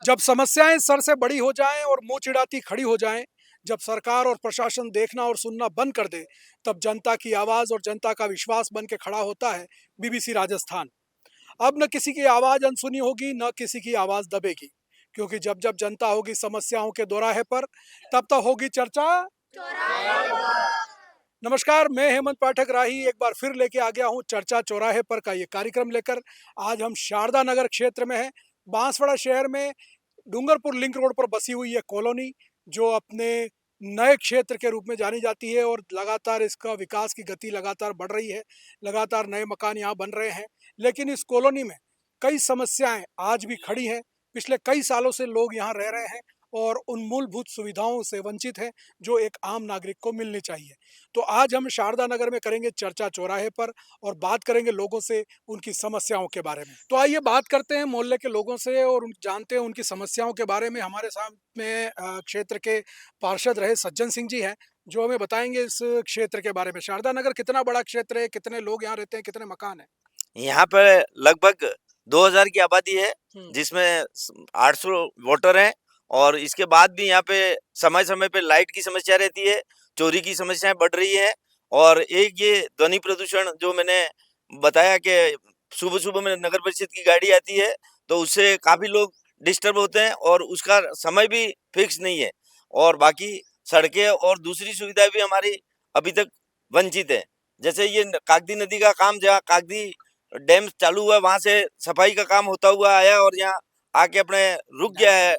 जब समस्याएं सर से बड़ी हो जाएं और मुंह चिढ़ाती खड़ी हो जाएं, जब सरकार और प्रशासन देखना और सुनना बंद कर दे, तब जनता की आवाज और जनता का विश्वास बन के खड़ा होता है बीबीसी राजस्थान। अब न किसी की आवाज अनसुनी होगी, न किसी की आवाज दबेगी, क्योंकि जब जब जनता होगी समस्याओं के दोराहे पर, तब तक होगी चर्चा। नमस्कार, मैं हेमंत पाठक राही एक बार फिर लेके आ गया हूँ चर्चा चौराहे पर का ये कार्यक्रम लेकर। आज हम शारदा नगर क्षेत्र में हैं, बांसवाड़ा शहर में डूंगरपुर लिंक रोड पर बसी हुई है कॉलोनी, जो अपने नए क्षेत्र के रूप में जानी जाती है और लगातार इसका विकास की गति लगातार बढ़ रही है। लगातार नए मकान यहाँ बन रहे हैं, लेकिन इस कॉलोनी में कई समस्याएं आज भी खड़ी हैं। पिछले कई सालों से लोग यहाँ रह रहे हैं और उन मूलभूत सुविधाओं से वंचित हैं जो एक आम नागरिक को मिलनी चाहिए। तो आज हम शारदा नगर में करेंगे चर्चा चौराहे पर और बात करेंगे लोगों से उनकी समस्याओं के बारे में। तो आइए बात करते हैं मोहल्ले के लोगों से और जानते हैं उनकी समस्याओं के बारे में। हमारे सामने क्षेत्र के पार्षद रहे सज्जन सिंह जी हैं, जो हमें बताएंगे इस क्षेत्र के बारे में। शारदा नगर कितना बड़ा क्षेत्र है, कितने लोग यहाँ रहते हैं, कितने मकान है? यहाँ पे लगभग 2000 की आबादी है, हम्म। जिसमें 800 वोटर हैं। और इसके बाद भी यहाँ पे समय समय पे लाइट की समस्या रहती है, चोरी की समस्याएं बढ़ रही है। और एक ये ध्वनि प्रदूषण जो मैंने बताया कि सुबह सुबह में नगर परिषद की गाड़ी आती है तो उससे काफी लोग डिस्टर्ब होते हैं और उसका समय भी फिक्स नहीं है। और बाकी सड़कें और दूसरी सुविधाएं भी हमारी अभी तक वंचित है। जैसे ये कागदी नदी का काम, जहाँ कागदी डैम चालू हुआ वहां से सफाई का काम होता हुआ आया और यहाँ आके अपने रुक गया है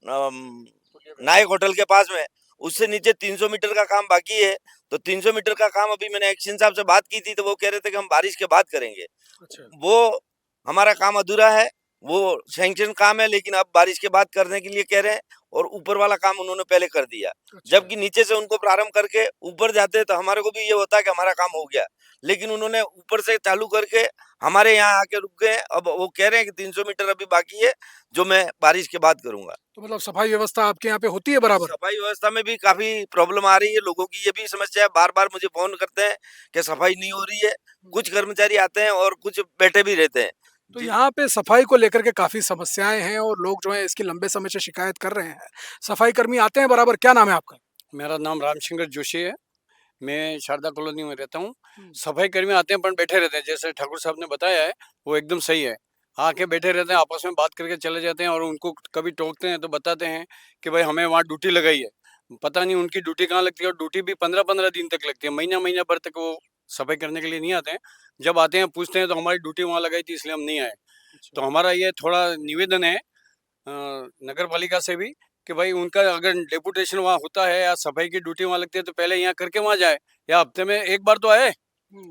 नायक होटल के पास में। उससे नीचे 300 मीटर का काम बाकी है। तो 300 मीटर का काम अभी मैंने एक्शन साहब से बात की थी तो वो कह रहे थे कि हम बारिश के बाद करेंगे। अच्छा। वो हमारा काम अधूरा है, वो सैंक्शन काम है, लेकिन अब बारिश के बाद करने के लिए कह रहे हैं। और ऊपर वाला काम उन्होंने पहले कर दिया। अच्छा। जबकि नीचे से उनको प्रारंभ करके ऊपर जाते तो हमारे को भी ये होता है कि हमारा काम हो गया, लेकिन उन्होंने ऊपर से चालू करके हमारे यहाँ आके रुक गए। अब वो कह रहे हैं कि 300 मीटर अभी बाकी है, जो मैं बारिश के बाद करूंगा। तो मतलब सफाई व्यवस्था आपके यहाँ पे होती है बराबर? सफाई व्यवस्था में भी काफी प्रॉब्लम आ रही है। लोगों की ये भी समस्या है, बार बार मुझे फोन करते हैं कि सफाई नहीं हो रही है। कुछ कर्मचारी आते हैं और कुछ बैठे भी रहते हैं। तो यहाँ पे सफाई को लेकर के काफी समस्याएं हैं और लोग जो है इसकी लंबे समय से शिकायत कर रहे हैं। सफाई कर्मी आते हैं बराबर? क्या नाम है आपका? मेरा नाम रामशंकर जोशी है। मैं शारदा कॉलोनी में रहता हूँ। हम्म। सफाई कर्मी आते हैं पर बैठे रहते हैं, जैसे ठाकुर साहब ने बताया है वो एकदम सही है। आके बैठे रहते हैं, आपस में बात करके चले जाते हैं और उनको कभी टोकते हैं तो बताते हैं कि भाई हमें वहाँ ड्यूटी लगाई है। पता नहीं उनकी ड्यूटी कहाँ लगती है, और ड्यूटी भी 15-15 दिन तक लगती है, महीना महीना भर तक वो सफाई करने के लिए नहीं आते हैं। जब आते हैं पूछते हैं तो हमारी ड्यूटी वहाँ लगाई थी इसलिए हम नहीं आए। तो हमारा ये थोड़ा निवेदन है नगर पालिका से भी कि भाई उनका अगर डेपुटेशन वहाँ होता है या सफाई की ड्यूटी वहाँ लगती है तो पहले यहाँ करके वहाँ जाए, या हफ्ते में एक बार तो आए,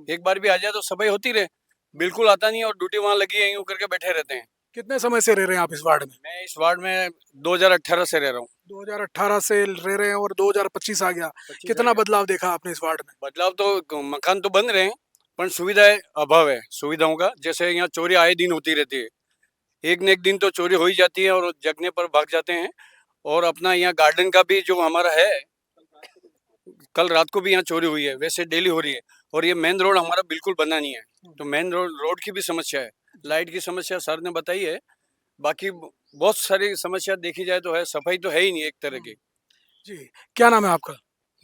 एक बार भी आ जाए तो सफाई होती रहे। बिल्कुल आता नहीं और ड्यूटी वहाँ लगी है, यूँ करके बैठे रहते हैं। कितने समय से रह रहे हैं आप इस वार्ड में? मैं इस वार्ड में 2018 से रह रहा हूँ। 2018 से रह रहे हैं और 2025 आ गया। 25 कितना आ गया। बदलाव देखा आपने इस वार्ड में? बदलाव तो मकान तो बन रहे हैं पर सुविधाएं अभाव है सुविधाओं का। जैसे यहाँ चोरी आए दिन होती रहती है, एक न एक दिन तो चोरी हो ही जाती है और जगने पर भाग जाते हैं। और अपना यहाँ गार्डन का भी जो हमारा है, कल रात को भी यहाँ चोरी हुई है, वैसे डेली हो रही है। और ये मेन रोड हमारा बिल्कुल बना नहीं है, तो मेन रोड की भी समस्या है। लाइट की समस्या सर ने बताई है, बाकी बहुत सारी समस्या देखी जाए तो है, सफाई तो है ही नहीं एक तरह की। जी, क्या नाम है आपका?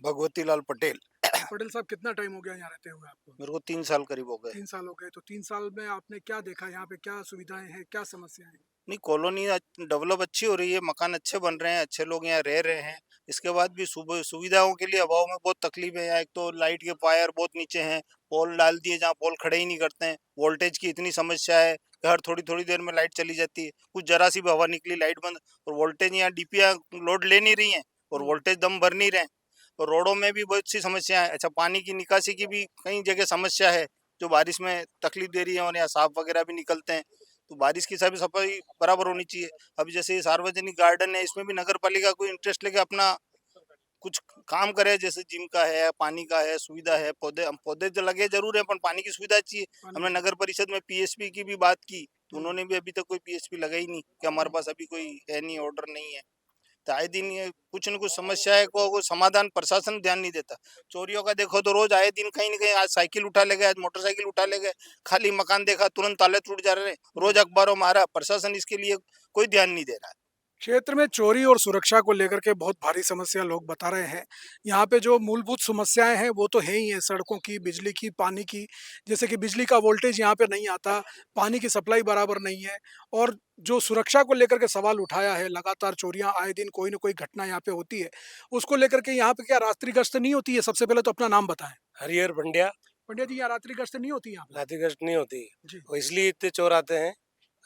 भगवती लाल पटेल। पटेल साहब, कितना टाइम हो गया यहाँ रहते हुए आपको? मेरे को 3 साल करीब हो गए। 3 साल हो गए। तो 3 साल में आपने क्या देखा, यहाँ पे क्या सुविधाएं हैं, क्या समस्याएं हैं? नहीं, कॉलोनी डेवलप अच्छी हो रही है, मकान अच्छे बन रहे हैं, अच्छे लोग यहाँ रह रहे हैं। इसके बाद भी सुविधाओं के लिए अभाव में बहुत तकलीफ है। यहाँ एक तो लाइट के वायर बहुत नीचे हैं, पोल डाल दिए जहाँ पोल खड़े ही नहीं करते हैं। वोल्टेज की इतनी समस्या है कि हर थोड़ी थोड़ी देर में लाइट चली जाती है, कुछ जरा सी भी हवा निकली लाइट बंद। और वोल्टेज यहाँ डीपीआई लोड ले नहीं रही है और वोल्टेज दम भर नहीं रहे हैं। और रोडों में भी बहुत सी समस्या है। अच्छा, पानी की निकासी की भी कई जगह समस्या है जो बारिश में तकलीफ दे रही है, और यहाँ सांप वगैरह भी निकलते हैं। तो बारिश की सभी सफाई बराबर होनी चाहिए। अभी जैसे ये सार्वजनिक गार्डन है, इसमें भी नगर पालिका कोई इंटरेस्ट लेके अपना कुछ काम करे, जैसे जिम का है, पानी का है, सुविधा है, पौधे हम पौधे तो लगे जरूर है पर पानी की सुविधा चाहिए। हमने नगर परिषद में पीएसपी की भी बात की तो उन्होंने भी अभी तक कोई पीएसपी लगाई नहीं कि हमारे पास अभी कोई है नहीं, ऑर्डर नहीं है। तो आए दिन ये कुछ न कुछ समस्याएं को समाधान प्रशासन ध्यान नहीं देता। चोरियों का देखो तो रोज आए दिन कहीं न कहीं, आज साइकिल उठा ले गए, आज मोटरसाइकिल उठा ले गए, खाली मकान देखा तुरंत ताले टूट जा रहे हैं। रोज अखबारों में आ रहा है, प्रशासन इसके लिए कोई ध्यान नहीं दे रहा है। क्षेत्र में चोरी और सुरक्षा को लेकर के बहुत भारी समस्या लोग बता रहे हैं। यहाँ पे जो मूलभूत समस्याएँ हैं वो तो है ही हैं, सड़कों की, बिजली की, पानी की। जैसे कि बिजली का वोल्टेज यहाँ पे नहीं आता, पानी की सप्लाई बराबर नहीं है और जो सुरक्षा को लेकर के सवाल उठाया है, लगातार चोरियाँ आए दिन कोई न कोई घटना यहाँ पे होती है। उसको लेकर के यहाँ पे क्या रात्रि गश्त नहीं होती है? सबसे पहले तो अपना नाम बताएँ। हरिहर पंड्या। पंड्या जी, यहाँ रात्रि गश्त नहीं होती यहाँ पे? रात्रि गश्त नहीं होती जी। और इसलिए इतने चोर आते हैं।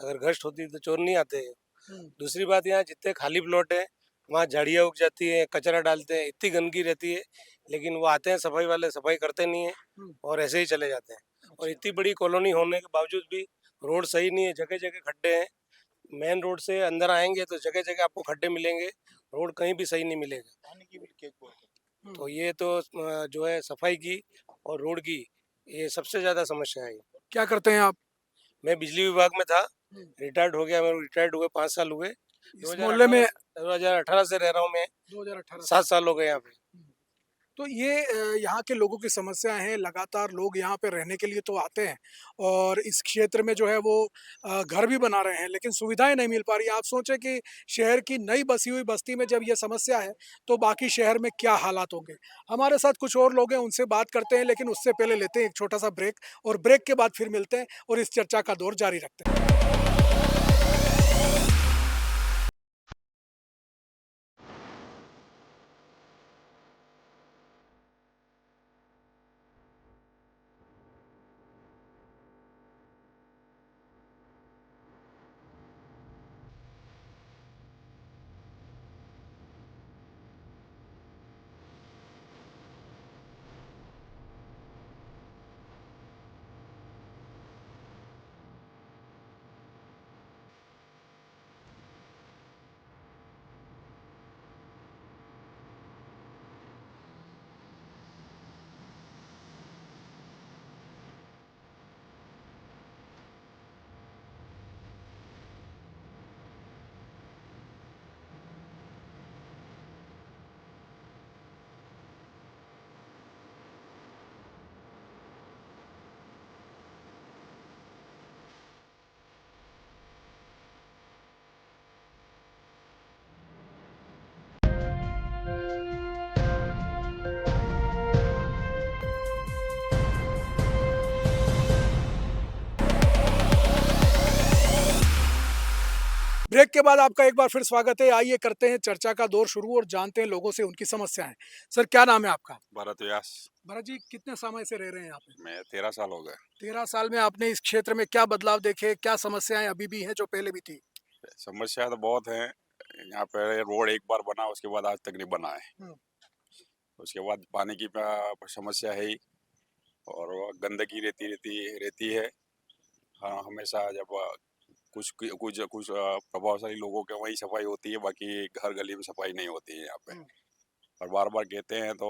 अगर गश्त होती तो चोर नहीं आते हैं। हुँ। दूसरी बात, यहाँ जितने खाली प्लॉट है वहाँ झाड़ियाँ उग जाती है, कचरा डालते हैं, इतनी गंदगी रहती है, लेकिन वो आते हैं सफाई वाले, सफाई करते नहीं है हुँ। और ऐसे ही चले जाते हैं। और अच्छा। इतनी बड़ी कॉलोनी होने के बावजूद भी रोड सही नहीं है, जगह जगह खड्डे हैं। मेन रोड से अंदर आएंगे तो जगह जगह आपको खड्डे मिलेंगे, रोड कहीं भी सही नहीं मिलेगा। पानी की भी लीकेज बहुत है। तो ये तो जो है सफाई की और रोड की, ये सबसे ज्यादा समस्या है। क्या करते हैं आप? मैं बिजली विभाग में था, हुँ। रिटायर्ड हो गया, मैं रिटायर्ड हुए 5 साल हुए। इस मोहल्ले में 2018 से रह रहा हूँ मैं, 2018 से 7 साल हो गए यहाँ पे। तो ये यहाँ के लोगों की समस्याएँ हैं, लगातार लोग यहाँ पे रहने के लिए तो आते हैं और इस क्षेत्र में जो है वो घर भी बना रहे हैं, लेकिन सुविधाएँ नहीं मिल पा रही हैं। आप सोचें कि शहर की नई बसी हुई बस्ती में जब ये समस्या है, तो बाकी शहर में क्या हालात होंगे? हमारे साथ कुछ और लोग हैं, उनसे बात करते हैं, लेकिन उससे पहले लेते हैं एक छोटा-सा ब्रेक और ब्रेक के बाद फिर मिलते हैं और इस चर्चा का दौर जारी रखते हैं। ब्रेक के बाद आपका एक बार फिर स्वागत है। आइए करते हैं चर्चा का दौर शुरू और जानते हैं लोगों से उनकी समस्याएँ। सर, क्या नाम है आपका? भरत व्यास। भरत जी, कितने समय से रह रहे हैं यहाँ पे? मैं 13 साल हो गए। 13 साल में आपने इस क्षेत्र में क्या बदलाव देखे? क्या समस्याएँ अभी भी हैं जो पहले भी थी? समस्या तो बहुत है। यहाँ पे रोड एक बार बना, उसके बाद आज तक नहीं बना है। हुँ। उसके बाद पानी की समस्या है ही और वो गंदगी रहती रहती रहती है। हाँ, हमेशा जब कुछ कुछ कुछ प्रभावशाली लोगों के वहीं सफाई होती है, बाकी घर गली में सफाई नहीं होती है यहाँ पे। हुँ। और बार-बार कहते हैं तो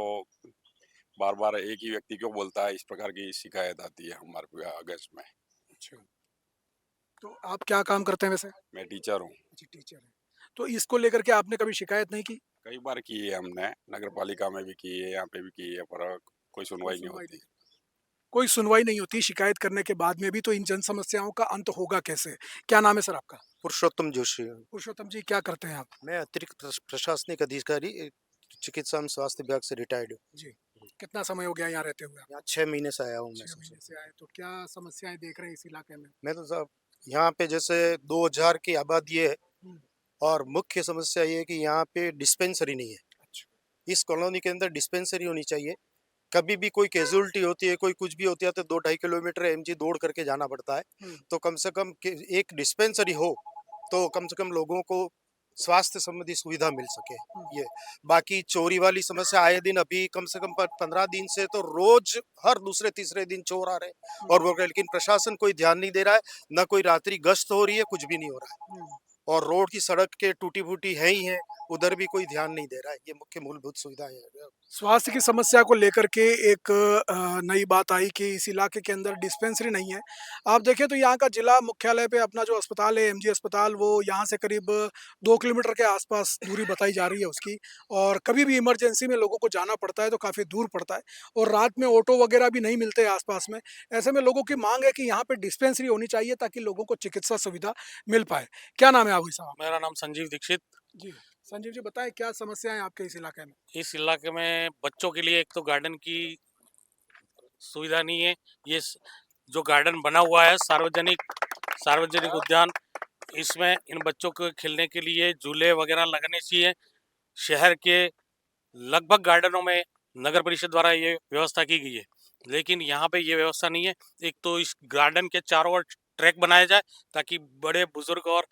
बार-बार एक ही व्यक्ति क्यों बोलता है, इस प्रकार की शिकायत आती है हमारे पे अगस्त में। अच्छा। तो आप क्या काम करते हैं वैसे? मैं टीचर हूँ। अच्छा, टीचर हैं। तो इसको लेकर के आपने कभी शिकायत नहीं की? कई बार की है हमने, नगर पालिका में भी की है, यहाँ पे भी की है, पर कोई सुनवाई नहीं सुनवाई होती। नहीं। कोई सुनवाई नहीं होती, शिकायत करने के बाद में भी तो इन जन समस्याओं का अंत होगा कैसे? क्या नाम है सर आपका? पुरुषोत्तम जोशी। पुरुषोत्तम जी, क्या करते हैं आप? मैं अतिरिक्त प्रशासनिक अधिकारी चिकित्सा एवं स्वास्थ्य विभाग से रिटायर्ड हूँ। जी। कितना समय हो गया यहाँ रहते हुए आप? यहाँ 6 महीने से आया हूँ मैं 6 सबसे। महीने से आए, तो क्या समस्याएँ देख रहे हैं इस इलाके में? मैं तो साहब यहाँ पे जैसे 2000 की आबादी है हुँ। और मुख्य समस्या ये है कि यहाँ पे डिस्पेंसरी नहीं है। अच्छा। इस कॉलोनी के अंदर डिस्पेंसरी होनी चाहिए। कभी भी कोई कैजुअलिटी होती है, कोई कुछ भी होती है तो 2-2.5 किलोमीटर एमजी दौड़ करके जाना पड़ता है। हुँ। तो कम से कम एक डिस्पेंसरी हो तो कम से कम लोगों को स्वास्थ्य संबंधी सुविधा मिल सके। ये बाकी चोरी वाली समस्या आए दिन, अभी कम से कम 15 दिन से तो रोज हर दूसरे तीसरे दिन चोर आ रहे हैं और वो, लेकिन प्रशासन कोई ध्यान नहीं दे रहा है, ना कोई रात्रि गश्त हो रही है, कुछ भी नहीं हो रहा है। और रोड की सड़क के टूटी फूटी है ही है, उधर भी कोई ध्यान नहीं दे रहा है। ये मुख्य मूलभूत सुविधा है। स्वास्थ्य की समस्या को लेकर के एक नई बात आई कि इस इलाके के अंदर डिस्पेंसरी नहीं है। आप देखें तो यहाँ का जिला मुख्यालय पे अपना जो अस्पताल है एमजी अस्पताल वो यहाँ से करीब 2 किलोमीटर के आसपास दूरी बताई जा रही है उसकी और कभी भी इमरजेंसी में लोगों को जाना पड़ता है तो काफ़ी दूर पड़ता है और रात में ऑटो वगैरह भी नहीं मिलते आस-पास में। ऐसे में लोगों की माँग है कि यहाँ पे डिस्पेंसरी होनी चाहिए ताकि लोगों को चिकित्सा सुविधा मिल पाए। क्या नाम है आपकी साहब? मेरा नाम संजीव दीक्षित। जी। संजीव जी बताएँ क्या समस्या है आपके इस इलाके में? इस इलाके में बच्चों के लिए एक तो गार्डन की सुविधा नहीं है। जो गार्डन बना हुआ है सार्वजनिक उद्यान, इसमें इन बच्चों को खेलने के लिए झूले वगैरह लगने चाहिए। शहर के लगभग गार्डनों में नगर परिषद द्वारा ये व्यवस्था की गई है, लेकिन यहाँ पे ये व्यवस्था नहीं है। एक तो इस गार्डन के चारों ओर ट्रैक बनाया जाए ताकि बड़े बुजुर्ग और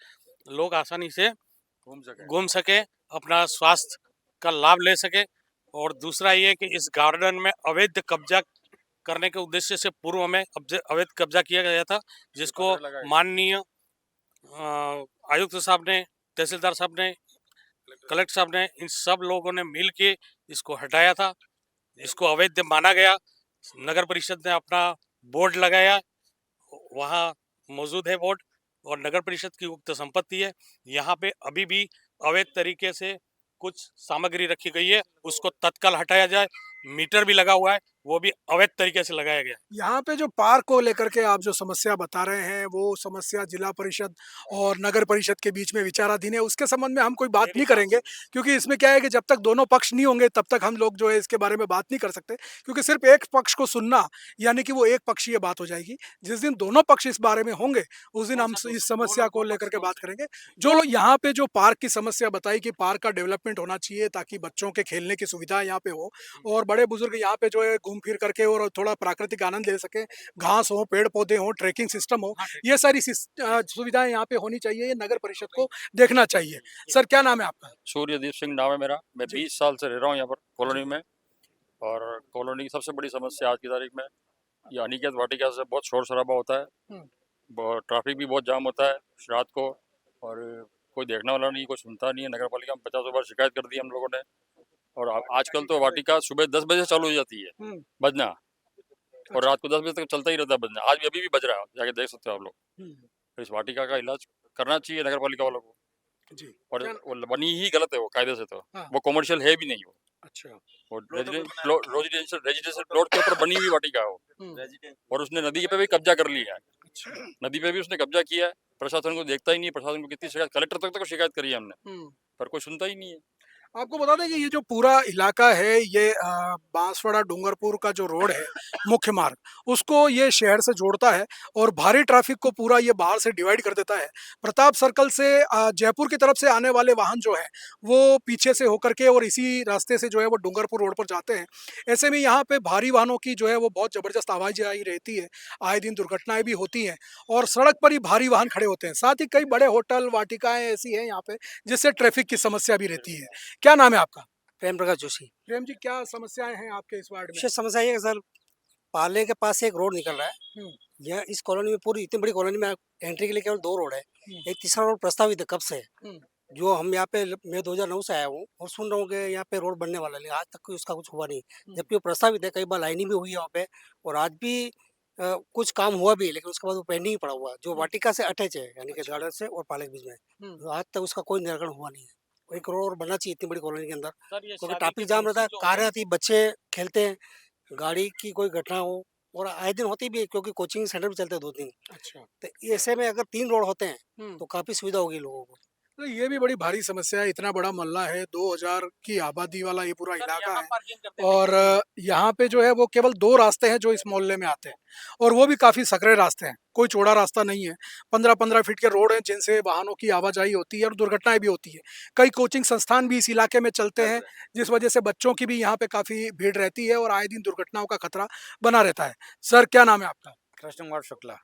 लोग आसानी से घूम सके, अपना स्वास्थ्य का लाभ ले सके। और दूसरा ये कि इस गार्डन में अवैध कब्जा करने के उद्देश्य से पूर्व में अवैध कब्जा किया गया था, जिसको माननीय आयुक्त साहब ने, तहसीलदार साहब ने, कलेक्टर साहब ने, इन सब लोगों ने मिल के इसको हटाया था। इसको अवैध माना गया। नगर परिषद ने अपना बोर्ड लगाया, वहाँ मौजूद है बोर्ड और नगर परिषद की उक्त संपत्ति है। यहाँ पे अभी भी अवैध तरीके से कुछ सामग्री रखी गई है, उसको तत्काल हटाया जाए। मीटर भी लगा हुआ है, वो भी अवैध तरीके से लगाया गया। यहाँ पे जो पार्क को लेकर के आप जो समस्या बता रहे हैं, वो समस्या जिला परिषद और नगर परिषद के बीच में विचाराधीन है। उसके संबंध में हम कोई बात नहीं करेंगे क्योंकि इसमें क्या है कि जब तक दोनों पक्ष नहीं होंगे तब तक हम लोग जो है इसके बारे में बात नहीं कर सकते क्योंकि सिर्फ एक पक्ष को सुनना यानी कि वो एक पक्षीय बात हो जाएगी। जिस दिन दोनों पक्ष इस बारे में होंगे उस दिन हम इस समस्या को लेकर के बात करेंगे। जो लोग यहाँ पे जो पार्क की समस्या बताई कि पार्क का डेवलपमेंट होना चाहिए ताकि बच्चों के खेलने की सुविधा यहाँ पे हो और बड़े बुजुर्ग यहाँ पे जो है घूम फिर करके और थोड़ा प्राकृतिक आनंद ले सके, घास हो, पेड़ पौधे हो, ट्रैकिंग सिस्टम हो, ये सारी सुविधाएं यहाँ पे होनी चाहिए। ये नगर परिषद को देखना चाहिए। सर क्या नाम है आपका? सूर्यदीप सिंह नाम है मेरा। मैं 20 साल से रह रहा हूँ यहाँ पर कॉलोनी में। और कॉलोनी की सबसे बड़ी समस्या आज की तारीख में ये अनिकेत वाटिका से बहुत शोर शराबा होता है, ट्रैफिक भी बहुत जाम होता है रात को, और कोई देखने वाला नहीं, कोई सुनता नहीं है। नगर पालिका में 50 बार शिकायत कर दी हम लोगों ने। और आजकल तो वाटिका सुबह 10 बजे चालू हो जाती है बजना, और रात को 10 बजे तक चलता ही रहता है बजना। आज भी अभी भी बज रहा है, जाके देख सकते हो आप लोग। तो इस वाटिका का इलाज करना चाहिए नगर पालिका वालों को। जी। और वो बनी ही गलत है वो कायदे से, तो हाँ। वो कमर्शियल है भी नहीं वो। अच्छा। वो रेजिडेंशियल प्लॉट के ऊपर बनी हुई वाटिका है वो। और उसने नदी पे भी कब्जा कर लिया है। अच्छा। नदी पे भी उसने कब्जा किया है। प्रशासन को देखता ही नहीं। प्रशासन को कितनी शिकायत, कलेक्टर तक शिकायत करी है हमने, पर कोई सुनता ही नहीं है। आपको बता दें कि ये जो पूरा इलाका है ये बांसवाड़ा डूंगरपुर का जो रोड है मुख्य मार्ग, उसको ये शहर से जोड़ता है और भारी ट्रैफिक को पूरा ये बाहर से डिवाइड कर देता है। प्रताप सर्कल से जयपुर की तरफ से आने वाले वाहन जो है वो पीछे से होकर के और इसी रास्ते से जो है वो डूंगरपुर रोड पर जाते हैं। ऐसे में यहाँ पे भारी वाहनों की जो है वो बहुत ज़बरदस्त आवाजाही रहती है, आए दिन दुर्घटनाएं भी होती हैं और सड़क पर ही भारी वाहन खड़े होते हैं। साथ ही कई बड़े होटल वाटिकाएं ऐसी हैं यहाँ पे जिससे ट्रैफिक की समस्या भी रहती है। क्या नाम है आपका? प्रेम प्रकाश जोशी। प्रेम जी क्या समस्याएं हैं आपके इस वार्ड में? विशेष समस्या ये है कि सर पाले के पास से एक रोड निकल रहा है। यह इस कॉलोनी में, पूरी इतनी बड़ी कॉलोनी में एंट्री के लिए केवल 2 रोड है। एक तीसरा रोड प्रस्तावित है कब से, जो हम यहाँ पे मैं 2009 से आया हूँ और सुन रहा हूँ कि यहाँ पे रोड बनने वाला है, लेकिन आज तक कोई उसका कुछ हुआ नहीं। जबकि वो प्रस्तावित है, कई बार लाइनिंग भी हुई है वहाँ पे और आज भी कुछ काम हुआ भी, लेकिन उसके बाद वो पेंडिंग ही पड़ा हुआ है, जो वाटिका से अटैच है, यानी कि गार्डन से और पाले के बीच में। तो आज तक उसका कोई निराकरण हुआ नहीं है। एक रोड बनना चाहिए इतनी बड़ी कॉलोनी के अंदर, क्योंकि ट्रैफिक जाम रहता है, कारें आती, बच्चे खेलते हैं, गाड़ी की कोई घटना हो, और आए दिन होती भी है क्योंकि कोचिंग सेंटर भी चलते हैं 2-3। अच्छा। तो ऐसे में अगर 3 रोड होते हैं तो काफी सुविधा होगी लोगों को। तो ये भी बड़ी भारी समस्या है। इतना बड़ा मोहल्ला है, 2000 की आबादी वाला ये पूरा इलाका है और यहाँ पे जो है वो केवल 2 रास्ते हैं जो इस मोहल्ले में आते हैं और वो भी काफ़ी सकरे रास्ते हैं, कोई चौड़ा रास्ता नहीं है। 15-15 फीट के रोड हैं जिनसे वाहनों की आवाजाही होती है और दुर्घटनाएं भी होती है। कई कोचिंग संस्थान भी इस इलाके में चलते हैं जिस वजह से बच्चों की भी यहाँ पे काफ़ी भीड़ रहती है और आए दिन दुर्घटनाओं का खतरा बना रहता है। सर क्या नाम है आपका? कृष्ण कुमार शुक्ला।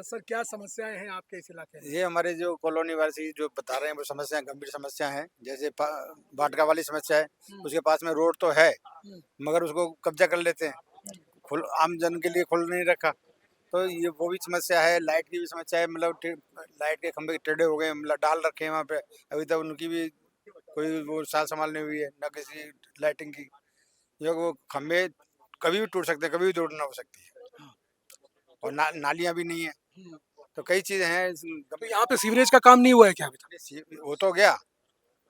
सर क्या समस्याएं हैं आपके इस इलाके में? ये हमारे जो कॉलोनी वासी जो बता रहे हैं वो समस्या गंभीर समस्या है। जैसे भाटका वाली समस्या है, उसके पास में रोड तो है मगर उसको कब्जा कर लेते हैं, खुल आम जन के लिए खुल नहीं रखा। तो ये वो भी समस्या है। लाइट की भी समस्या है, मतलब लाइट के खंभे टेढ़े हो गए, मतलब डाल रखे हैं वहाँ पे, अभी तक उनकी भी कोई वो साल संभाल नहीं हुई है, न किसी लाइटिंग की। जो वो खम्भे कभी भी टूट सकते हैं, कभी भी दुर्घटना हो सकती है। और नालियां भी नहीं है, तो कई चीजें हैं तो यहाँ पे सीवरेज का काम नहीं हुआ है क्या अभी तक? वो तो गया,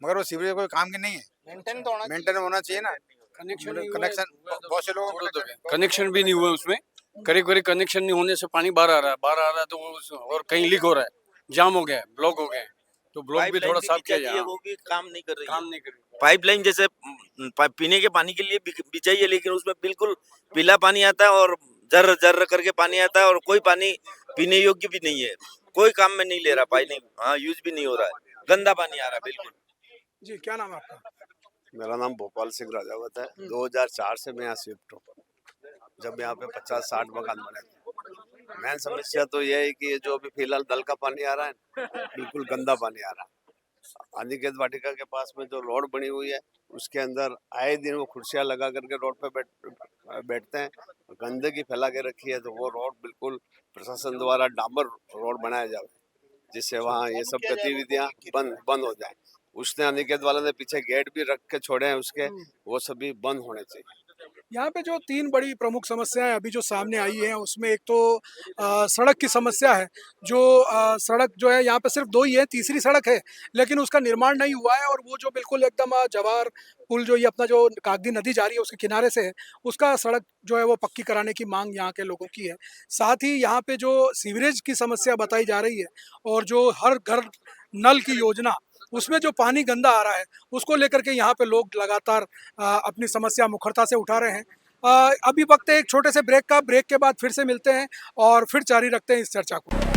मगर वो सीवरेज कोई काम की नहीं है। मेंटेन होना चाहिए ना। कनेक्शन कनेक्शन बहुत से लोगों को कनेक्शन भी नहीं हुआ उसमें, करीब करीब कनेक्शन नहीं होने से पानी बाहर आ रहा है तो और कहीं लीक हो रहा है, जाम हो गया है, ब्लॉक हो गए हैं, तो ब्लॉक भी पाइपलाइन थोड़ा साफ किया बिछा दी है, जाए। वो भी काम नहीं कर रही है। काम नहीं कर रही। पाइपलाइन जैसे पीने के पानी के लिए बिछाई है, लेकिन उसमें बिल्कुल पीला पानी आता है और जर्र जर्र करके पानी आता है, और कोई पानी पीने योग्य भी नहीं है। कोई काम में नहीं ले रहा, पानी हाँ यूज भी नहीं हो रहा है, गंदा पानी आ रहा है बिल्कुल। जी, क्या नाम है आपका? मेरा नाम भोपाल सिंह राजावत है। 2004 से मैं यहाँ शिफ्ट हूँ। जब यहाँ पे 50-60 मकान बने थे। मेन समस्या तो ये है कि जो अभी फिलहाल नल का पानी आ रहा है, बिल्कुल गंदा पानी आ रहा है। अनिकेत वाटिका के पास में जो रोड बनी हुई है, उसके अंदर आए दिन वो कुर्सियां लगा करके रोड पे बैठते हैं, गंदगी फैला के रखी है। तो वो रोड बिल्कुल प्रशासन द्वारा डामर रोड बनाया जाए, जिससे वहाँ ये सब गतिविधियां बंद हो जाए। उसने अनिकेत वाला ने पीछे गेट भी रख के छोड़े हैं उसके, वो सभी बंद होने चाहिए। यहाँ पे जो 3 बड़ी प्रमुख समस्याएं अभी जो सामने आई हैं, उसमें एक तो सड़क की समस्या है। जो सड़क जो है यहाँ पे सिर्फ 2 ही है, तीसरी सड़क है, लेकिन उसका निर्माण नहीं हुआ है, और वो जो बिल्कुल एकदम जवार पुल जो ये अपना जो कागदी नदी जा रही है उसके किनारे से है, उसका सड़क जो है वो पक्की कराने की मांग यहाँ के लोगों की है। साथ ही यहाँ पे जो सीवरेज की समस्या बताई जा रही है, और जो हर घर नल की योजना, उसमें जो पानी गंदा आ रहा है, उसको लेकर के यहाँ पे लोग लगातार अपनी समस्या मुखरता से उठा रहे हैं। अभी वक्त है एक छोटे से ब्रेक का, ब्रेक के बाद फिर से मिलते हैं और फिर जारी रखते हैं इस चर्चा को।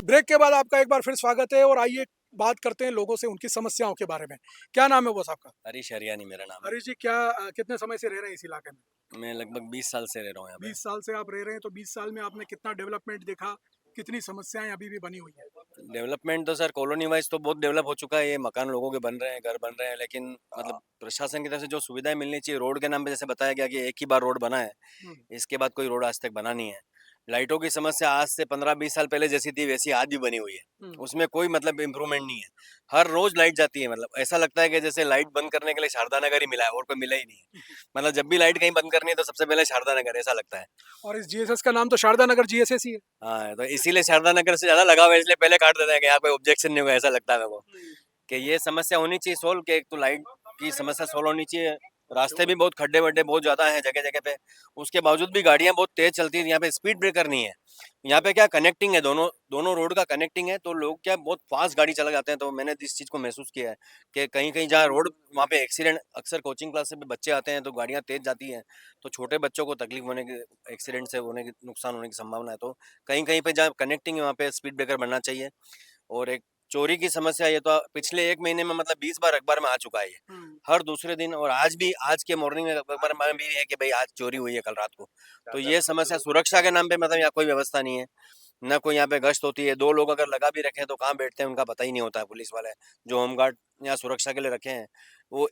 ब्रेक के बाद आपका एक बार फिर स्वागत है, और आइए बात करते हैं लोगों से उनकी समस्याओं के बारे में। क्या नाम है बॉस आपका? हरीश हरियाणी मेरा नाम है। हरीश जी, क्या कितने समय से रह रहे हैं इस इलाके में? मैं लगभग 20 साल से रह रहा हूँ यहाँ पे। 20 साल से आप रह रहे हैं, तो 20 साल में आपने कितना डेवलपमेंट देखा, कितनी समस्याएं अभी भी बनी हुई है? डेवलपमेंट तो सर कॉलोनी वाइज तो बहुत डेवलप हो चुका है, ये मकान लोगों के बन रहे हैं, घर बन रहे हैं, लेकिन मतलब प्रशासन की तरफ से जो सुविधाएं मिलनी चाहिए, रोड के नाम पे जैसे बताया गया कि एक ही बार रोड बना है, इसके बाद कोई रोड आज तक बना नहीं है। लाइटों की समस्या आज से 15-20 साल पहले जैसी थी वैसी आज भी बनी हुई है, उसमें कोई मतलब इम्प्रूवमेंट नहीं है। हर रोज लाइट जाती है, मतलब ऐसा लगता है कि जैसे लाइट बंद करने के लिए शारदा नगर ही मिला है और कोई मिला ही नहीं है। मतलब जब भी लाइट कहीं बंद करनी है तो सबसे पहले शारदा नगर, ऐसा लगता है। और इस जीएसएस का नाम तो शारदा नगर जीएसएस ही है। हाँ, तो इसीलिए शारदा नगर से ज्यादा लगाव है, इसलिए पहले काट देते हैं कि यहाँ कोई ऑब्जेक्शन नहीं होगा, ऐसा लगता है मेरे को कि ये समस्या होनी चाहिए सोल्व, कि एक तो लाइट की समस्या सोल्व होनी चाहिए। रास्ते भी बहुत खड्डे वड्डे बहुत ज्यादा है जगह जगह पे, उसके बावजूद भी गाड़ियां बहुत तेज चलती है। यहाँ पे स्पीड ब्रेकर नहीं है, यहाँ पे क्या कनेक्टिंग है, दोनों रोड का कनेक्टिंग है, तो लोग क्या बहुत फास्ट गाड़ी चला जाते हैं। तो मैंने इस चीज को महसूस किया है कि कहीं कहीं जहाँ रोड वहाँ पे एक्सीडेंट, अक्सर कोचिंग क्लास से भी बच्चे आते हैं तो गाड़ियाँ तेज जाती हैं, तो छोटे बच्चों को तकलीफ होने की, एक्सीडेंट से होने की, नुकसान होने की संभावना है। तो कहीं कहीं पे जहाँ कनेक्टिंग है वहाँ पे स्पीड ब्रेकर बनना चाहिए। और एक चोरी की समस्या, ये तो पिछले 1 महीने में मतलब 20 बार अखबार में आ चुका है ये, हर दूसरे दिन। और आज भी, आज के मॉर्निंग में अखबार में भी है कि भाई आज चोरी हुई है कल रात को। तो ये समस्या सुरक्षा के नाम पे मतलब यहाँ कोई व्यवस्था नहीं है, ना कोई यहाँ पे गश्त होती है। 2 लोग अगर लगा भी रखे हैं तो कहाँ बैठते हैं उनका पता ही नहीं होता है। पुलिस वाले जो होमगार्ड यहाँ सुरक्षा के लिए रखे हैं, वो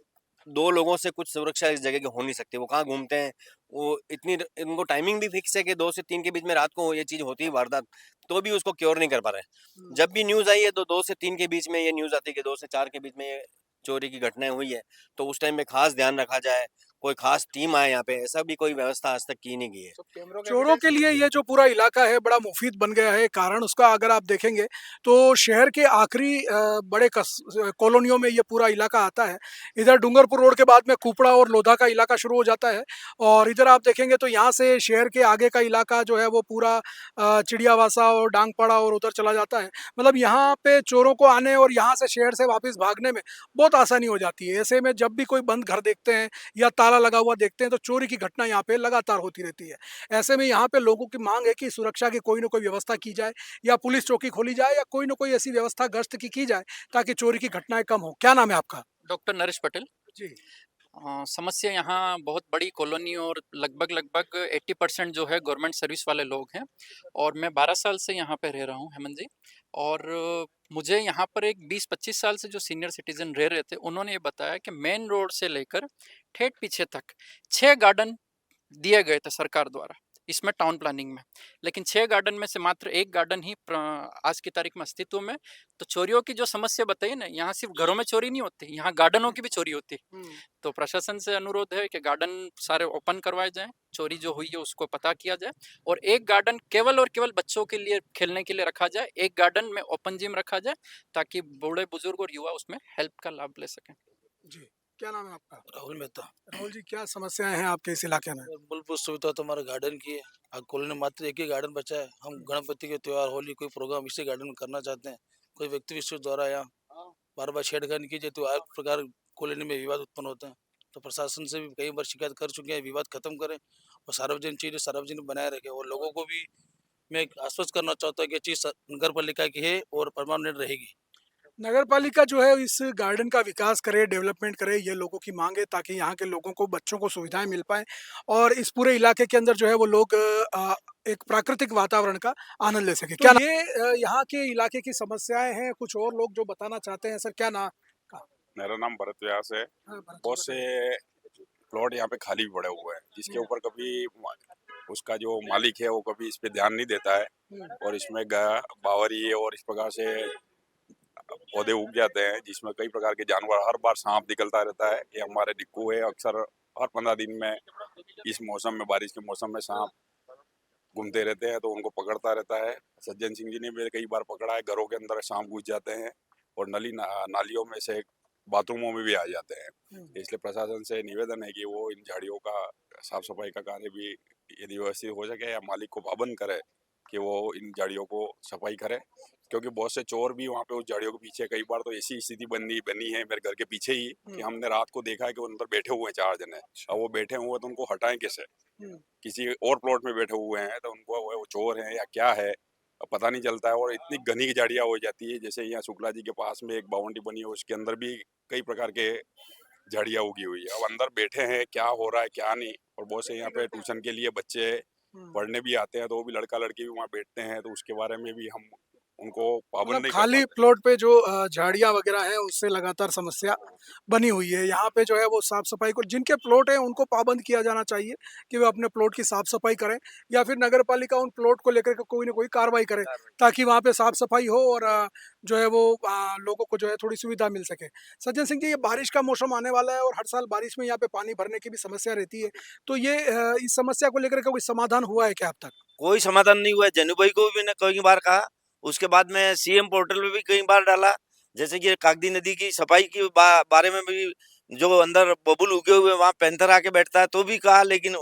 2 लोगों से कुछ सुरक्षा इस जगह की हो नहीं सकती। वो कहाँ घूमते हैं, वो इतनी, इनको टाइमिंग भी फिक्स है कि 2 से 3 के बीच में रात को ये चीज़ होती है वारदात, तो भी उसको क्योर नहीं कर पा रहे। जब भी न्यूज़ आई है तो 2 से 3 के बीच में ये न्यूज़ आती है कि 2 से 4 के बीच में ये चोरी की घटनाएं हुई है तो उस टाइम में खास ध्यान रखा जाए, कोई खास टीम आए यहाँ पे, ऐसा भी कोई व्यवस्था आज तक की नहीं गई है। चोरों के लिए ये जो पूरा इलाका है बड़ा मुफीद बन गया है। कारण उसका अगर आप देखेंगे तो शहर के आखिरी बड़े कॉलोनियों में ये पूरा इलाका आता है। इधर डूंगरपुर रोड के बाद में कुपड़ा और लोधा का इलाका शुरू हो जाता है और इधर आप देखेंगे तो यहाँ से शहर के आगे का इलाका जो है वो पूरा चिड़ियावासा और डांगपाड़ा और उधर चला जाता है। मतलब यहाँ पे चोरों को आने और यहाँ से शहर से वापस भागने में बहुत आसानी हो जाती है। ऐसे में जब भी कोई बंद घर देखते हैं या ताला लगा हुआ देखते हैं तो चोरी की घटना यहाँ पे लगातार होती रहती है। ऐसे में यहाँ पे लोगों की मांग है कि सुरक्षा की कोई ना कोई व्यवस्था की जाए या पुलिस चौकी खोली जाए या कोई ना कोई ऐसी व्यवस्था गश्त की जाए ताकि चोरी की घटनाएं कम हो। क्या नाम है आपका? डॉक्टर नरेश पटेल जी। समस्या यहाँ बहुत बड़ी कॉलोनी और लगभग 80% जो है गवर्नमेंट सर्विस वाले लोग हैं और मैं 12 साल से यहाँ पे रह रहा हूँ हेमंत जी। और मुझे यहाँ पर एक 20-25 साल से जो सीनियर सिटीजन रह रहे थे उन्होंने ये बताया कि मेन रोड से लेकर ठेठ पीछे तक 6 गार्डन दिए गए थे सरकार द्वारा इसमें टाउन प्लानिंग में, लेकिन 6 गार्डन में से मात्र 1 गार्डन ही आज की तारीख में अस्तित्व में। तो चोरियों की जो समस्या बताई ना, यहाँ सिर्फ घरों में चोरी नहीं होती, यहाँ गार्डनों की भी चोरी होती। तो प्रशासन से अनुरोध है कि गार्डन सारे ओपन करवाए जाएं, चोरी जो हुई है उसको पता किया जाए और एक गार्डन केवल और केवल बच्चों के लिए खेलने के लिए रखा जाए, एक गार्डन में ओपन जिम रखा जाए ताकि बूढ़े बुजुर्ग और युवा उसमें हेल्प का लाभ ले सकें। जी, क्या नाम है आपका? राहुल मेहता। राहुल जी, क्या समस्याएं हैं आपके इस इलाके में? मूलभूत सुविधा तो हमारे गार्डन की है। अब कॉलोनी में मात्र एक ही गार्डन बचा है। हम गणपति के त्योहार, होली, कोई प्रोग्राम इसी गार्डन में करना चाहते हैं। कोई व्यक्ति विशेष द्वारा यहाँ बार बार छेड़खानी की जाए तो हर प्रकार कॉलोनी में विवाद उत्पन्न होते हैं। तो प्रशासन से भी कई बार शिकायत कर चुके हैं, विवाद खत्म करें और सार्वजनिक चीजें सार्वजनिक बनाए रखें। और लोगों को भी मैं आश्वस्त करना चाहता हूँ कि चीज नगर पालिका की है और परमानेंट रहेगी। नगर पालिका जो है इस गार्डन का विकास करे, डेवलपमेंट करे, ये लोगों की मांग है ताकि यहाँ के लोगों को, बच्चों को सुविधाएं मिल पाएं और इस पूरे इलाके के अंदर जो है वो लोग एक प्राकृतिक वातावरण का आनंद ले सके। क्या ये यहाँ के इलाके की समस्याएं हैं? कुछ और लोग जो बताना चाहते हैं। सर, क्या नाम? मेरा नाम भरत व्यास है। बहुत से प्लॉट यहाँ पे खाली पड़े हुए हैं जिसके ऊपर कभी उसका जो मालिक है वो कभी इस पे ध्यान नहीं देता है और इसमें बावरी और इस प्रकार से पौधे उग जाते हैं जिसमें कई प्रकार के जानवर, हर बार सांप निकलता रहता है। ये हमारे डिक्कू है, अक्सर हर 15 दिन में इस मौसम में, बारिश के मौसम में सांप घूमते रहते हैं तो उनको पकड़ता रहता है। सज्जन सिंह जी ने भी कई बार पकड़ा है। घरों के अंदर सांप घुस जाते हैं और नालियों में से बाथरूमों में भी आ जाते हैं। इसलिए प्रशासन से निवेदन है कि वो इन झाड़ियों का साफ सफाई का कार्य भी यदि व्यवस्थित हो सके या मालिक को पाबंद करे कि वो इन झाड़ियों को सफाई करे, क्योंकि बहुत से चोर भी वहाँ पे उस झाड़ियों के पीछे, कई बार तो ऐसी स्थिति बनी है मेरे घर के पीछे ही कि हमने रात को देखा है कि वो अंदर बैठे हुए हैं 4 जने। अब वो बैठे हुए तो उनको हटाएं कैसे? किसी और प्लॉट में बैठे हुए हैं तो उनको वो चोर हैं या क्या है पता नहीं चलता है। और इतनी घनी झाड़ियाँ हो जाती है, जैसे यहाँ शुक्ला जी के पास में एक बाउंड्री बनी है उसके अंदर भी कई प्रकार के झाड़ियाँ उगी हुई है। अब अंदर बैठे हैं, क्या हो रहा है क्या नहीं। और बहुत से यहाँ पे ट्यूशन के लिए बच्चे पढ़ने भी आते हैं तो वो भी लड़का लड़की भी वहाँ बैठते हैं, तो उसके बारे में भी हम उनको पाबंद मतलब नहीं खाली प्लॉट पे जो झाड़ियाँ वगैरह है उससे लगातार समस्या बनी हुई है। यहाँ पे जो है वो साफ सफाई को, जिनके प्लॉट हैं उनको पाबंद किया जाना चाहिए कि वे अपने प्लॉट की साफ सफाई करें या फिर नगर पालिका उन प्लॉट को लेकर के कोई ना कोई कार्रवाई करे ताकि वहाँ पे साफ सफाई हो और जो है वो लोगों को जो है थोड़ी सुविधा मिल सके। सज्जन सिंह जी, ये बारिश का मौसम आने वाला है और हर साल बारिश में यहाँ पे पानी भरने की भी समस्या रहती है, तो ये इस समस्या को लेकर के कोई समाधान हुआ है क्या अब तक? कोई समाधान नहीं हुआ है। जनु भाई को भी मैंने कई बार कहा, उसके बाद में सीएम पोर्टल में भी कई बार डाला। जैसे कि कागदी नदी की सफाई की बारे में भी, जो अंदर बबुल उगे हुए वहाँ पैंथर आके बैठता है तो भी कहा, लेकिन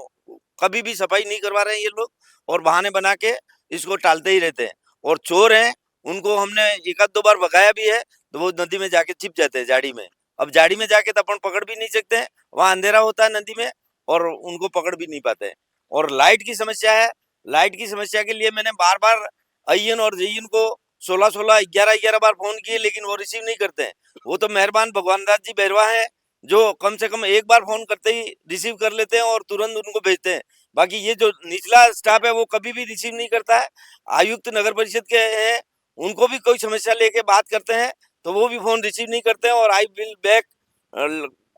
कभी भी सफाई नहीं करवा रहे हैं ये लोग और बहाने बना के इसको टालते ही रहते हैं। और चोर हैं, उनको हमने 1-2 बार भगाया भी है तो वो नदी में जाके छिप जाते हैं झाड़ी में। अब झाड़ी में जाके तो अपन पकड़ भी नहीं सकते हैं, वहाँ अंधेरा होता है नदी में और उनको पकड़ भी नहीं पाते हैं। और लाइट की समस्या है। लाइट की समस्या के लिए मैंने बार बार आईएन और जेईएन को 16-16, 11-11 बार फोन किए, लेकिन वो रिसीव नहीं करते हैं। वो तो मेहरबान भगवान दास जी बैरवा हैं जो कम से कम एक बार फोन करते ही रिसीव कर लेते हैं और तुरंत उनको भेजते हैं। बाकी ये जो निचला स्टाफ है वो कभी भी रिसीव नहीं करता है। आयुक्त नगर परिषद के हैं, उनको भी कोई समस्या लेके बात करते हैं तो वो भी फोन रिसीव नहीं करते हैं और I will back,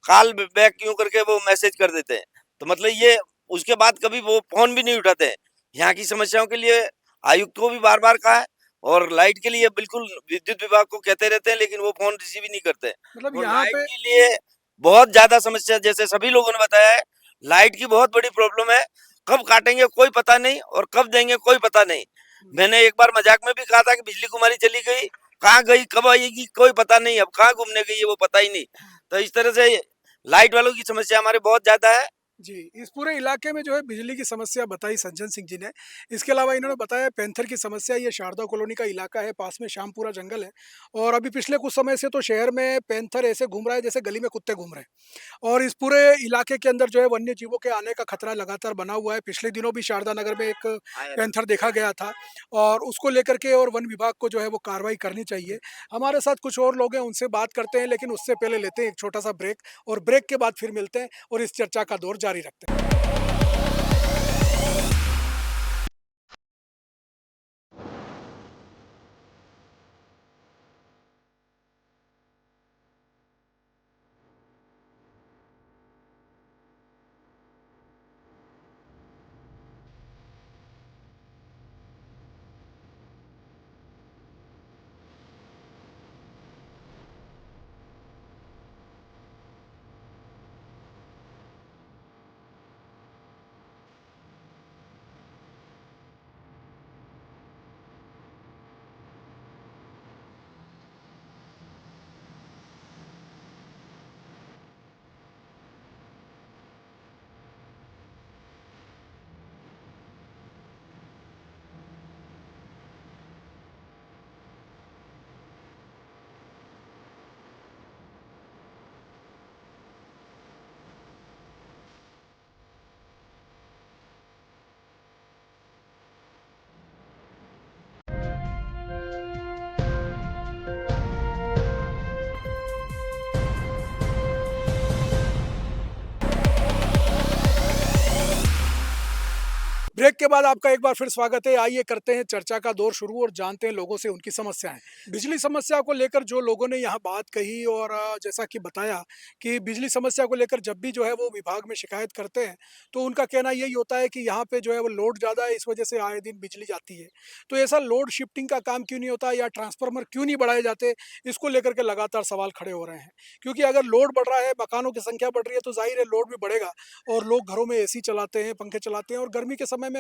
call back क्यों करके वो मैसेज कर देते हैं। तो मतलब ये उसके बाद कभी वो फोन भी नहीं उठाते हैं। यहाँ की समस्याओं के लिए आयुक्त को भी बार बार कहा है और लाइट के लिए बिल्कुल विद्युत विभाग को कहते रहते हैं, लेकिन वो फोन रिसीव ही नहीं करते। मतलब और यहाँ लाइट पे के लिए बहुत ज्यादा समस्या, जैसे सभी लोगों ने बताया है, लाइट की बहुत बड़ी प्रॉब्लम है। कब काटेंगे कोई पता नहीं और कब देंगे कोई पता नहीं। मैंने एक बार मजाक में भी कहा था कि बिजली कुमारी चली गई, कहाँ गई कब आएगी कोई पता नहीं, अब कहाँ घूमने गई है वो पता ही नहीं। तो इस तरह से लाइट वालों की समस्या हमारे बहुत ज्यादा है। जी, इस पूरे इलाके में जो है बिजली की समस्या बताई सज्जन सिंह जी ने। इसके अलावा इन्होंने बताया पैंथर की समस्या, ये शारदा कॉलोनी का इलाका है, पास में श्यामपुरा जंगल है और अभी पिछले कुछ समय से तो शहर में पैंथर ऐसे घूम रहा है जैसे गली में कुत्ते घूम रहे हैं और इस पूरे इलाके के अंदर जो है वन्य जीवों के आने का खतरा लगातार बना हुआ है। पिछले दिनों भी शारदा नगर में एक पैंथर देखा गया था और उसको लेकर के और वन विभाग को जो है वो कार्रवाई करनी चाहिए। हमारे साथ कुछ और लोग हैं, उनसे बात करते हैं, लेकिन उससे पहले लेते हैं एक छोटा-सा ब्रेक और ब्रेक के बाद फिर मिलते हैं और इस चर्चा का दौर जारी रखते हैं। ब्रेक के बाद आपका एक बार फिर स्वागत है। आइए करते हैं चर्चा का दौर शुरू और जानते हैं लोगों से उनकी समस्याएं। बिजली समस्या को लेकर जो लोगों ने यहाँ बात कही और जैसा कि बताया कि बिजली समस्या को लेकर जब भी जो है वो विभाग में शिकायत करते हैं तो उनका कहना यही होता है कि यहाँ पे जो है वो लोड ज़्यादा है, इस वजह से आए दिन बिजली जाती है। तो ऐसा लोड शिफ्टिंग का काम क्यों नहीं होता या ट्रांसफार्मर क्यों नहीं बढ़ाए जाते, इसको लेकर के लगातार सवाल खड़े हो रहे हैं। क्योंकि अगर लोड बढ़ रहा है, मकानों की संख्या बढ़ रही है तो जाहिर है लोड भी बढ़ेगा और लोग घरों में एसी चलाते हैं, पंखे चलाते हैं और गर्मी के समय में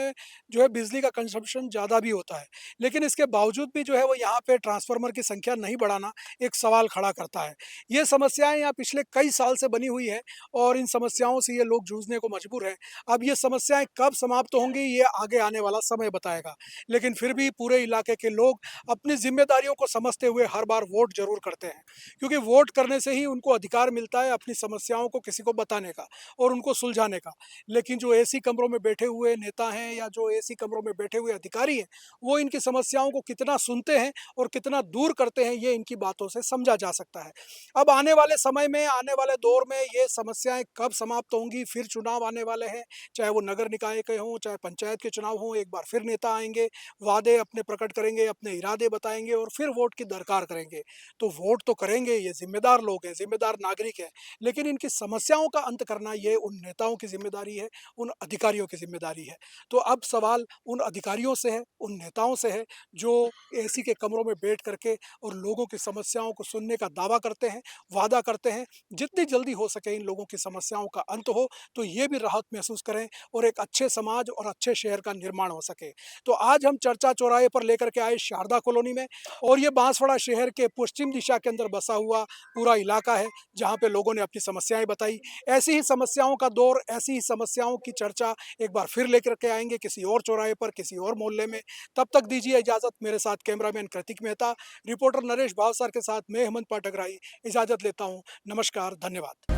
जो है बिजली का कंजम्पशन ज़्यादा भी होता है। लेकिन इसके बावजूद भी जो है वो यहाँ पे ट्रांसफार्मर की संख्या नहीं बढ़ाना एक सवाल खड़ा करता है। ये समस्याएं यहाँ पिछले कई साल से बनी हुई हैं और इन समस्याओं से ये लोग जूझने को मजबूर हैं। अब ये समस्याएं कब समाप्त होंगी ये आगे आने वाला समय बताएगा। लेकिन फिर भी पूरे इलाके के लोग अपनी जिम्मेदारियों को समझते हुए हर बार वोट जरूर करते हैं, क्योंकि वोट करने से ही उनको अधिकार मिलता है अपनी समस्याओं को किसी को बताने का और उनको सुलझाने का। लेकिन जो एसी कमरों में बैठे हुए नेता हैं या जो एसी कमरों में बैठे हुए अधिकारी हैं, वो इनकी समस्याओं को कितना सुनते हैं और कितना दूर करते हैं ये इनकी बातों से समझा जा सकता है। अब आने वाले समय में, आने वाले दौर में ये समस्याएं कब समाप्त होंगी, फिर चुनाव आने वाले हैं, चाहे वो नगर निकाय के हों, चाहे पंचायत के चुनाव हों, एक बार फिर नेता आएंगे, वादे अपने प्रकट करेंगे, अपने इरादे बताएंगे और फिर वोट की दरकार करेंगे। तो वोट तो करेंगे, ये जिम्मेदार लोग हैं, जिम्मेदार नागरिक हैं, लेकिन इनकी समस्याओं का अंत करना ये उन नेताओं की जिम्मेदारी है, उन अधिकारियों की जिम्मेदारी है। तो अब सवाल उन अधिकारियों से है, उन नेताओं से है जो एसी के कमरों में बैठ करके और लोगों की समस्याओं को सुनने का दावा करते हैं, वादा करते हैं। जितनी जल्दी हो सके इन लोगों की समस्याओं का अंत हो तो ये भी राहत महसूस करें और एक अच्छे समाज और अच्छे शहर का निर्माण हो सके। तो आज हम चर्चा चौराहे पर लेकर के आए शारदा कॉलोनी में और ये बांसवाड़ा शहर के पश्चिम दिशा के अंदर बसा हुआ पूरा इलाका है जहाँ पे लोगों ने अपनी समस्याएं बताई। ऐसी ही समस्याओं का दौर, ऐसी ही समस्याओं की चर्चा एक बार फिर लेकर के आएंगे किसी और चौराहे पर, किसी और मोहल्ले में। तब तक दीजिए इजाजत। मेरे साथ कैमरामैन कृतिक मेहता, रिपोर्टर नरेश भावसार के साथ मैं हेमंत पाठक राही इजाजत लेता हूँ। नमस्कार, धन्यवाद।